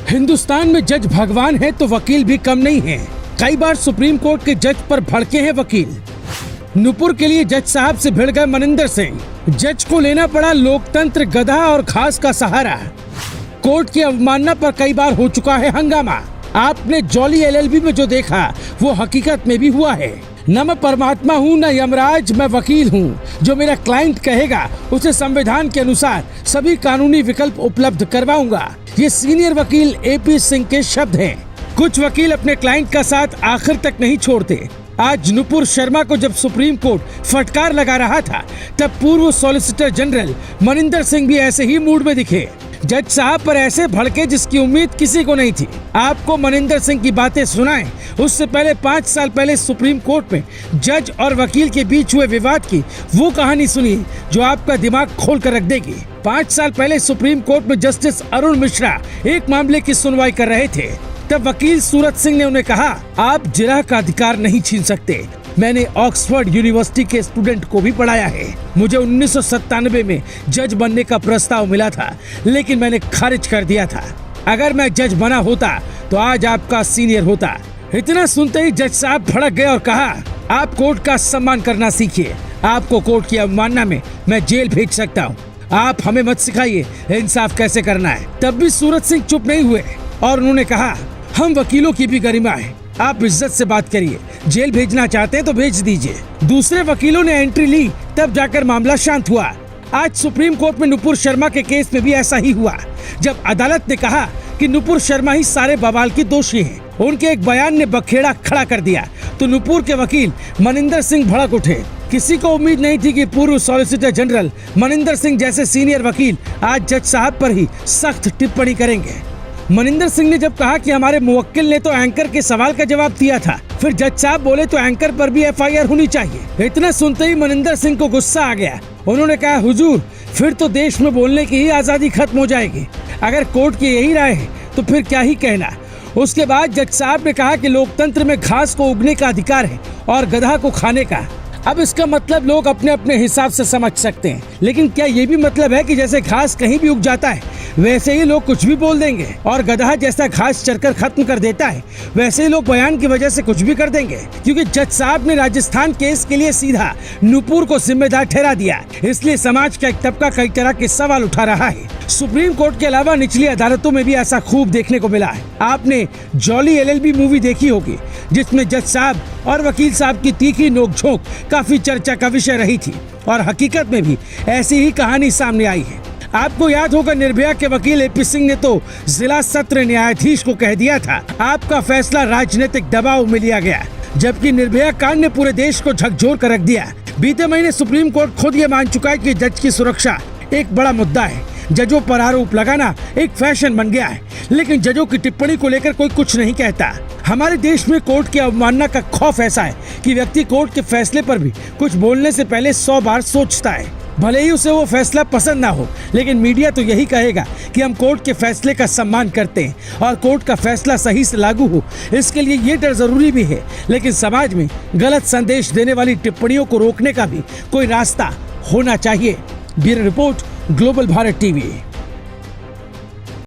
हिंदुस्तान में जज भगवान है तो वकील भी कम नहीं है। कई बार सुप्रीम कोर्ट के जज पर भड़के हैं वकील। नूपुर के लिए जज साहब से भिड़ गए मनिंदर सिंह। जज को लेना पड़ा लोकतंत्र, गधा और घास का सहारा। कोर्ट की अवमानना पर कई बार हो चुका है हंगामा। आपने जॉली एलएलबी में जो देखा वो हकीकत में भी हुआ है। न मैं परमात्मा हूँ न यमराज, मैं वकील हूँ। जो मेरा क्लाइंट कहेगा उसे संविधान के अनुसार सभी कानूनी विकल्प उपलब्ध करवाऊंगा। ये सीनियर वकील एपी सिंह के शब्द हैं। कुछ वकील अपने क्लाइंट का साथ आखिर तक नहीं छोड़ते। आज नूपुर शर्मा को जब सुप्रीम कोर्ट फटकार लगा रहा था तब पूर्व सॉलिसिटर जनरल मनिंदर सिंह भी ऐसे ही मूड में दिखे। जज साहब पर ऐसे भड़के जिसकी उम्मीद किसी को नहीं थी। आपको मनिंदर सिंह की बातें सुनाएं, उससे पहले 5 साल पहले सुप्रीम कोर्ट में जज और वकील के बीच हुए विवाद की वो कहानी सुनिए जो आपका दिमाग खोल कर रख देगी। 5 साल पहले सुप्रीम कोर्ट में जस्टिस अरुण मिश्रा एक मामले की सुनवाई कर रहे थे। तब वकील सूरत सिंह ने उन्हें कहा, आप जिरह का अधिकार नहीं छीन सकते। मैंने ऑक्सफोर्ड यूनिवर्सिटी के स्टूडेंट को भी पढ़ाया है। मुझे 1997 में जज बनने का प्रस्ताव मिला था, लेकिन मैंने खारिज कर दिया था। अगर मैं जज बना होता तो आज आपका सीनियर होता। इतना सुनते ही जज साहब भड़क गए और कहा, आप कोर्ट का सम्मान करना सीखिए। आपको कोर्ट की अवमानना में मैं जेल भेज सकता हूँ। आप हमें मत सिखाइए इंसाफ कैसे करना है। तब भी सूरत सिंह चुप नहीं हुए और उन्होंने कहा, हम वकीलों की भी गरिमा है, आप इज्जत से बात करिए। जेल भेजना चाहते हैं तो भेज दीजिए। दूसरे वकीलों ने एंट्री ली, तब जाकर मामला शांत हुआ। आज सुप्रीम कोर्ट में नूपुर शर्मा के केस में भी ऐसा ही हुआ। जब अदालत ने कहा कि नूपुर शर्मा ही सारे बवाल की दोषी हैं, उनके एक बयान ने बखेड़ा खड़ा कर दिया तो नूपुर के वकील मनिंदर सिंह भड़क उठे। किसी को उम्मीद नहीं थी कि पूर्व सॉलिसिटर जनरल मनिंदर सिंह जैसे सीनियर वकील आज जज साहब पर ही सख्त टिप्पणी करेंगे। मनिंदर सिंह ने जब कहा कि हमारे मुवक्किल ने तो एंकर के सवाल का जवाब दिया था, फिर जज साहब बोले तो एंकर पर भी एफआईआर होनी चाहिए। इतना सुनते ही मनिंदर सिंह को गुस्सा आ गया। उन्होंने कहा, हुजूर, फिर तो देश में बोलने की ही आजादी खत्म हो जाएगी। अगर कोर्ट की यही राय है तो फिर क्या ही कहना। उसके बाद जज साहब ने कहा कि लोकतंत्र में घास को उगने का अधिकार है और गधा को खाने का। अब इसका मतलब लोग अपने अपने हिसाब से समझ सकते हैं, लेकिन क्या ये भी मतलब है कि जैसे घास कहीं भी उग जाता है वैसे ही लोग कुछ भी बोल देंगे और गधा जैसा घास चरकर खत्म कर देता है वैसे ही लोग बयान की वजह से कुछ भी कर देंगे? क्योंकि जज साहब ने राजस्थान केस के लिए सीधा नूपुर को जिम्मेदार ठहरा दिया, इसलिए समाज का एक तबका कई तरह के सवाल उठा रहा है। सुप्रीम कोर्ट के अलावा निचली अदालतों में भी ऐसा खूब देखने को मिला है। आपने जॉली एलएलबी मूवी देखी होगी जिसमें जज साहब और वकील साहब की तीखी नोकझोंक काफी चर्चा का विषय रही थी और हकीकत में भी ऐसी ही कहानी सामने आई है। आपको याद होगा निर्भया के वकील एपी सिंह ने तो जिला सत्र न्यायाधीश को कह दिया था, आपका फैसला राजनीतिक दबाव में लिया गया, जबकि निर्भया कांड ने पूरे देश को झकझोर कर रख दिया। बीते महीने सुप्रीम कोर्ट खुद ये मान चुका है कि जज की सुरक्षा एक बड़ा मुद्दा है। जजों पर आरोप लगाना एक फैशन बन गया है, लेकिन जजों की टिप्पणी को लेकर कोई कुछ नहीं कहता। हमारे देश में कोर्ट की अवमानना का खौफ ऐसा है कि व्यक्ति कोर्ट के फैसले पर भी कुछ बोलने से पहले 100 बार सोचता है। भले ही उसे वो फैसला पसंद ना हो, लेकिन मीडिया तो यही कहेगा कि हम कोर्ट के फैसले का सम्मान करते हैं और कोर्ट का फैसला सही से लागू हो, इसके लिए ये डर जरूरी भी है। लेकिन समाज में गलत संदेश देने वाली टिप्पणियों को रोकने का भी कोई रास्ता होना चाहिए। Bureau report, global Bharat TV.